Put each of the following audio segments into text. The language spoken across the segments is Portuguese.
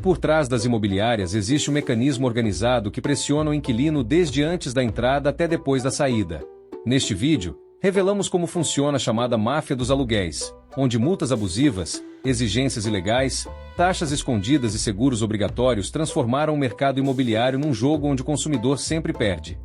Por trás das imobiliárias existe um mecanismo organizado que pressiona o inquilino desde antes da entrada até depois da saída. Neste vídeo, revelamos como funciona a chamada máfia dos aluguéis, onde multas abusivas, exigências ilegais, taxas escondidas e seguros obrigatórios transformaram o mercado imobiliário num jogo onde o consumidor sempre perde.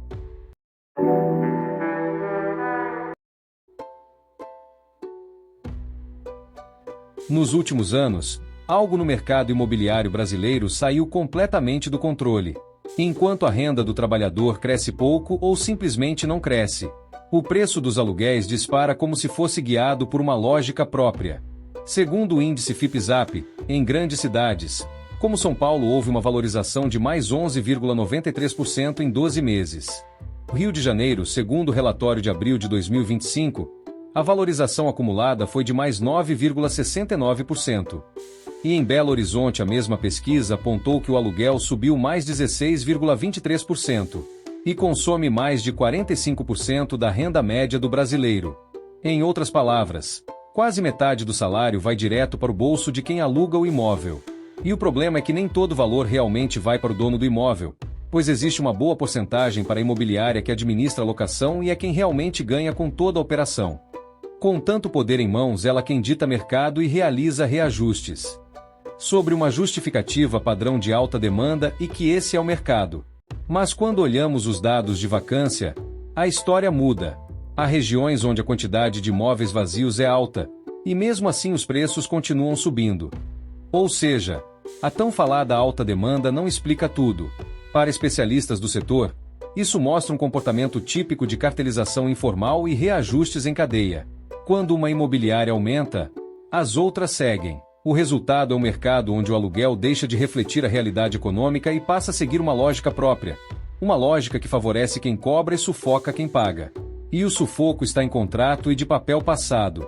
Nos últimos anos, algo no mercado imobiliário brasileiro saiu completamente do controle. Enquanto a renda do trabalhador cresce pouco ou simplesmente não cresce, o preço dos aluguéis dispara como se fosse guiado por uma lógica própria. Segundo o índice FIPE-ZAP, em grandes cidades, como São Paulo, houve uma valorização de mais 11,93% em 12 meses. Rio de Janeiro, segundo o relatório de abril de 2025, a valorização acumulada foi de mais 9,69%. E em Belo Horizonte a mesma pesquisa apontou que o aluguel subiu mais 16,23% e consome mais de 45% da renda média do brasileiro. Em outras palavras, quase metade do salário vai direto para o bolso de quem aluga o imóvel. E o problema é que nem todo valor realmente vai para o dono do imóvel, pois existe uma boa porcentagem para a imobiliária que administra a locação e é quem realmente ganha com toda a operação. Com tanto poder em mãos, ela quem dita mercado e realiza reajustes. Sobre uma justificativa padrão de alta demanda e que esse é o mercado. Mas quando olhamos os dados de vacância, a história muda. Há regiões onde a quantidade de imóveis vazios é alta, e mesmo assim os preços continuam subindo. Ou seja, a tão falada alta demanda não explica tudo. Para especialistas do setor, isso mostra um comportamento típico de cartelização informal e reajustes em cadeia. Quando uma imobiliária aumenta, as outras seguem. O resultado é um mercado onde o aluguel deixa de refletir a realidade econômica e passa a seguir uma lógica própria. Uma lógica que favorece quem cobra e sufoca quem paga. E o sufoco está em contrato e de papel passado.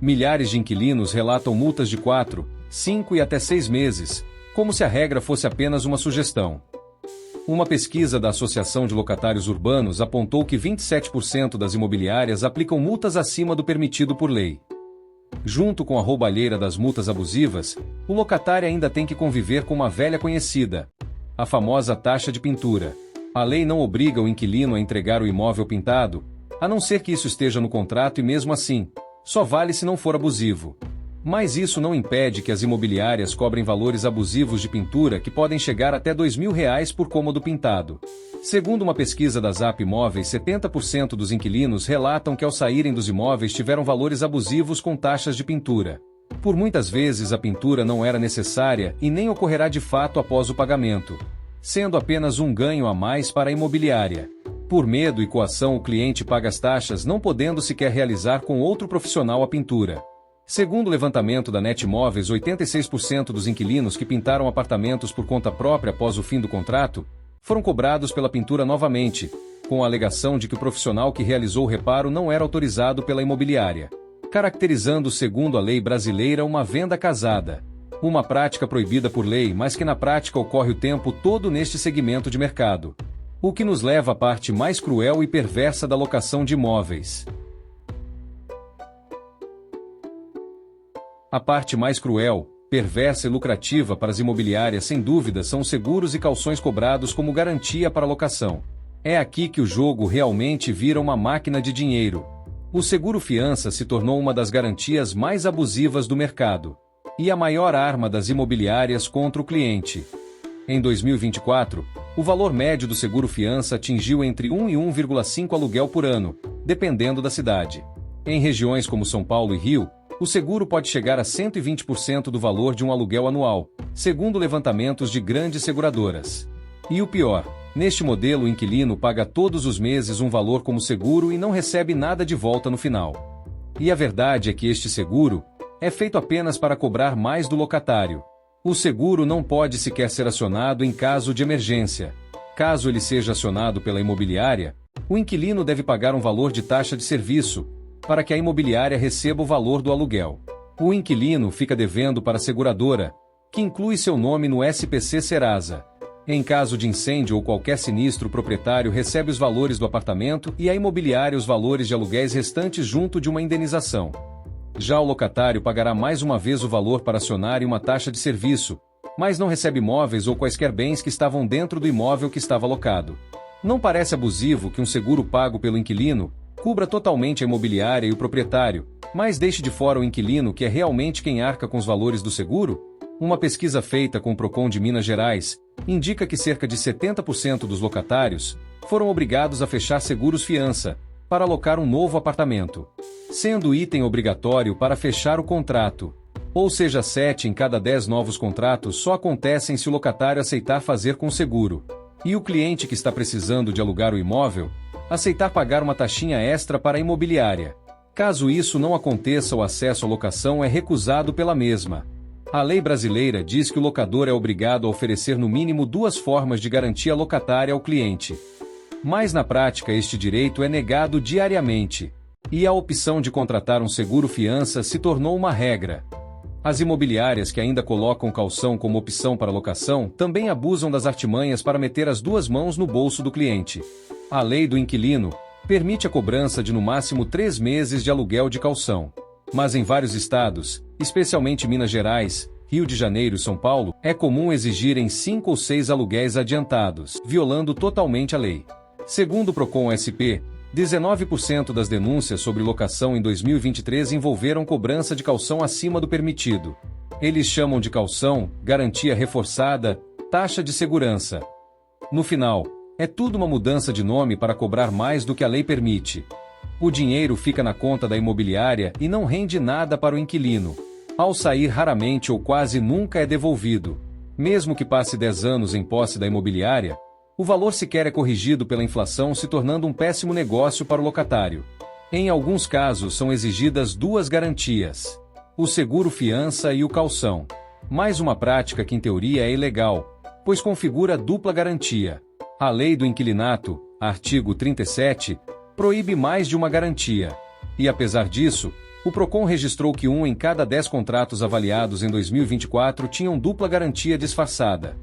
Milhares de inquilinos relatam multas de 4, 5 e até 6 meses, como se a regra fosse apenas uma sugestão. Uma pesquisa da Associação de Locatários Urbanos apontou que 27% das imobiliárias aplicam multas acima do permitido por lei. Junto com a roubalheira das multas abusivas, o locatário ainda tem que conviver com uma velha conhecida, a famosa taxa de pintura. A lei não obriga o inquilino a entregar o imóvel pintado, a não ser que isso esteja no contrato e mesmo assim, só vale se não for abusivo. Mas isso não impede que as imobiliárias cobrem valores abusivos de pintura que podem chegar até R$2.000 por cômodo pintado. Segundo uma pesquisa da Zap Imóveis, 70% dos inquilinos relatam que ao saírem dos imóveis tiveram valores abusivos com taxas de pintura. Por muitas vezes a pintura não era necessária e nem ocorrerá de fato após o pagamento, sendo apenas um ganho a mais para a imobiliária. Por medo e coação o cliente paga as taxas não podendo sequer realizar com outro profissional a pintura. Segundo o levantamento da Netmóveis, 86% dos inquilinos que pintaram apartamentos por conta própria após o fim do contrato foram cobrados pela pintura novamente, com a alegação de que o profissional que realizou o reparo não era autorizado pela imobiliária, caracterizando, segundo a lei brasileira, uma venda casada. Uma prática proibida por lei, mas que na prática ocorre o tempo todo neste segmento de mercado. O que nos leva à parte mais cruel e perversa da locação de imóveis. A parte mais cruel, perversa e lucrativa para as imobiliárias sem dúvida são os seguros e calções cobrados como garantia para a locação. É aqui que o jogo realmente vira uma máquina de dinheiro. O seguro-fiança se tornou uma das garantias mais abusivas do mercado. E a maior arma das imobiliárias contra o cliente. Em 2024, o valor médio do seguro-fiança atingiu entre 1 e 1,5 aluguel por ano, dependendo da cidade. Em regiões como São Paulo e Rio, o seguro pode chegar a 120% do valor de um aluguel anual, segundo levantamentos de grandes seguradoras. E o pior, neste modelo o inquilino paga todos os meses um valor como seguro e não recebe nada de volta no final. E a verdade é que este seguro é feito apenas para cobrar mais do locatário. O seguro não pode sequer ser acionado em caso de emergência. Caso ele seja acionado pela imobiliária, o inquilino deve pagar um valor de taxa de serviço, para que a imobiliária receba o valor do aluguel. O inquilino fica devendo para a seguradora, que inclui seu nome no SPC Serasa. Em caso de incêndio ou qualquer sinistro, o proprietário recebe os valores do apartamento e a imobiliária os valores de aluguéis restantes junto de uma indenização. Já o locatário pagará mais uma vez o valor para acionar e uma taxa de serviço, mas não recebe móveis ou quaisquer bens que estavam dentro do imóvel que estava alocado. Não parece abusivo que um seguro pago pelo inquilino cubra totalmente a imobiliária e o proprietário, mas deixe de fora o inquilino, que é realmente quem arca com os valores do seguro? Uma pesquisa feita com o Procon de Minas Gerais indica que cerca de 70% dos locatários foram obrigados a fechar seguros fiança para alocar um novo apartamento, sendo item obrigatório para fechar o contrato. Ou seja, 7 em cada 10 novos contratos só acontecem se o locatário aceitar fazer com seguro. E o cliente que está precisando de alugar o imóvel, aceitar pagar uma taxinha extra para a imobiliária. Caso isso não aconteça, o acesso à locação é recusado pela mesma. A lei brasileira diz que o locador é obrigado a oferecer no mínimo 2 formas de garantia locatária ao cliente. Mas na prática este direito é negado diariamente, e a opção de contratar um seguro fiança se tornou uma regra. As imobiliárias que ainda colocam caução como opção para locação também abusam das artimanhas para meter as 2 mãos no bolso do cliente. A lei do inquilino permite a cobrança de no máximo 3 meses de aluguel de caução. Mas em vários estados, especialmente Minas Gerais, Rio de Janeiro e São Paulo, é comum exigirem 5 ou 6 aluguéis adiantados, violando totalmente a lei. Segundo o Procon SP, 19% das denúncias sobre locação em 2023 envolveram cobrança de caução acima do permitido. Eles chamam de caução, garantia reforçada, taxa de segurança. No final, é tudo uma mudança de nome para cobrar mais do que a lei permite. O dinheiro fica na conta da imobiliária e não rende nada para o inquilino. Ao sair, raramente ou quase nunca é devolvido. Mesmo que passe 10 anos em posse da imobiliária, o valor sequer é corrigido pela inflação, se tornando um péssimo negócio para o locatário. Em alguns casos são exigidas 2 garantias: o seguro fiança e o caução. Mais uma prática que em teoria é ilegal, pois configura dupla garantia. A lei do inquilinato, artigo 37, proíbe mais de uma garantia. E apesar disso, o Procon registrou que 1 em cada 10 contratos avaliados em 2024 tinham dupla garantia disfarçada.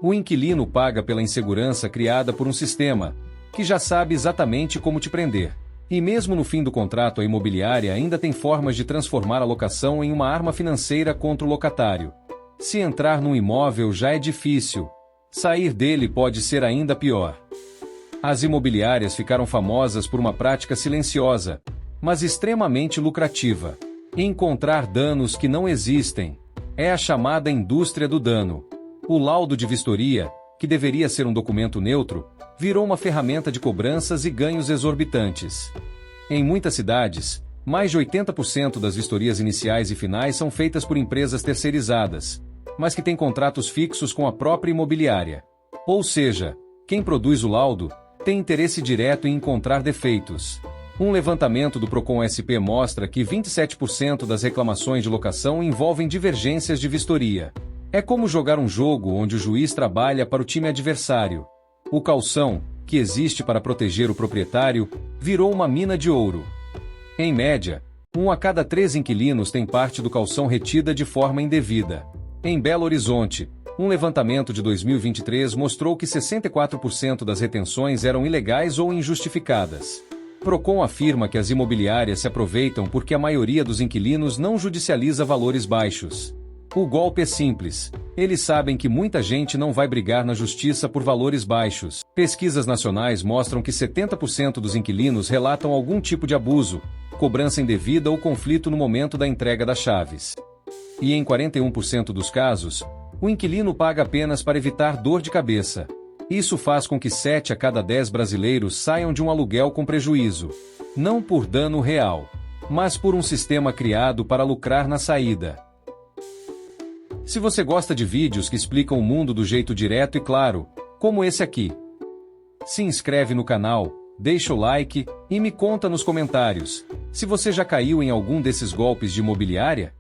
O inquilino paga pela insegurança criada por um sistema que já sabe exatamente como te prender. E mesmo no fim do contrato, a imobiliária ainda tem formas de transformar a locação em uma arma financeira contra o locatário. Se entrar num imóvel já é difícil, sair dele pode ser ainda pior. As imobiliárias ficaram famosas por uma prática silenciosa, mas extremamente lucrativa: encontrar danos que não existem. É a chamada indústria do dano. O laudo de vistoria, que deveria ser um documento neutro, virou uma ferramenta de cobranças e ganhos exorbitantes. Em muitas cidades, mais de 80% das vistorias iniciais e finais são feitas por empresas terceirizadas, mas que têm contratos fixos com a própria imobiliária. Ou seja, quem produz o laudo tem interesse direto em encontrar defeitos. Um levantamento do Procon SP mostra que 27% das reclamações de locação envolvem divergências de vistoria. É como jogar um jogo onde o juiz trabalha para o time adversário. O caução, que existe para proteger o proprietário, virou uma mina de ouro. Em média, 1 a cada 3 inquilinos tem parte do caução retida de forma indevida. Em Belo Horizonte, um levantamento de 2023 mostrou que 64% das retenções eram ilegais ou injustificadas. Procon afirma que as imobiliárias se aproveitam porque a maioria dos inquilinos não judicializa valores baixos. O golpe é simples. Eles sabem que muita gente não vai brigar na justiça por valores baixos. Pesquisas nacionais mostram que 70% dos inquilinos relatam algum tipo de abuso, cobrança indevida ou conflito no momento da entrega das chaves. E em 41% dos casos, o inquilino paga apenas para evitar dor de cabeça. Isso faz com que 7 a cada 10 brasileiros saiam de um aluguel com prejuízo. Não por dano real, mas por um sistema criado para lucrar na saída. Se você gosta de vídeos que explicam o mundo do jeito direto e claro, como esse aqui, se inscreve no canal, deixa o like e me conta nos comentários se você já caiu em algum desses golpes de imobiliária.